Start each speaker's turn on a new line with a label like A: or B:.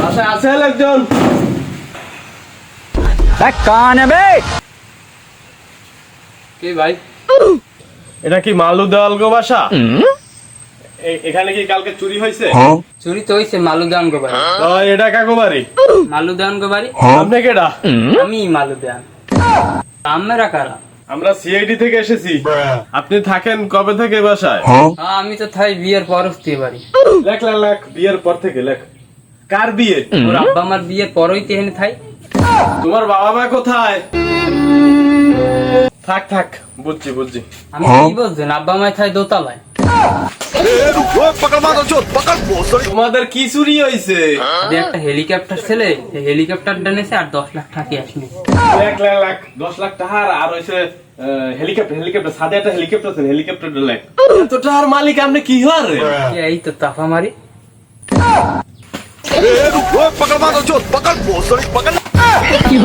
A: আচ্ছা আছে একজন
B: কান বে
A: কি ভাই? এটা কি মালু দেওয়াল গো বাসা? এখানে কি কালকে চুরি হয়েছে?
C: চুরি তো হইছে মালুদান গো বাড়ি।
A: এটা কাকু বাড়ি?
C: মালুদান গো বাড়ি।
A: আপনি কেডা?
C: আমি মালুদান। আমরা কারা?
A: আমরা সিআইডি থেকে এসেছি। আপনি থাকেন কবে থেকে বাসায়?
C: আমি তো থাই বিয়ের পর হতে পারি।
A: লেখ লেখ লেখ, বিয়ের পর থেকে লেখ। কার বিয়ে?
C: ওর আব্বা আমার বিয়ের পর হইতে এখানে থাই।
A: তোমার বাবা মা কোথায়? থাক থাক, বুঝছি বুঝছি।
C: আমি কি বলছেন, আব্বা মায় থাই দোতলায়।
A: তোমাদের কি চুরি হয়েছে?
C: একটা হেলিকপ্টার ছেলে, হেলিকপ্টার ডানেছে আর 10 লাখ টাকা আসবে।
A: লেখ লেখ লেখ, 10 লাখ টাকা আর হয়েছে হেলিকপ্টার সাথে একটা হেলিকপ্টার আছে, হেলিকপ্টার লেখ। এত টাকার মালিক আপনি কি হন?
C: এই তো তাফা মারি।
B: কি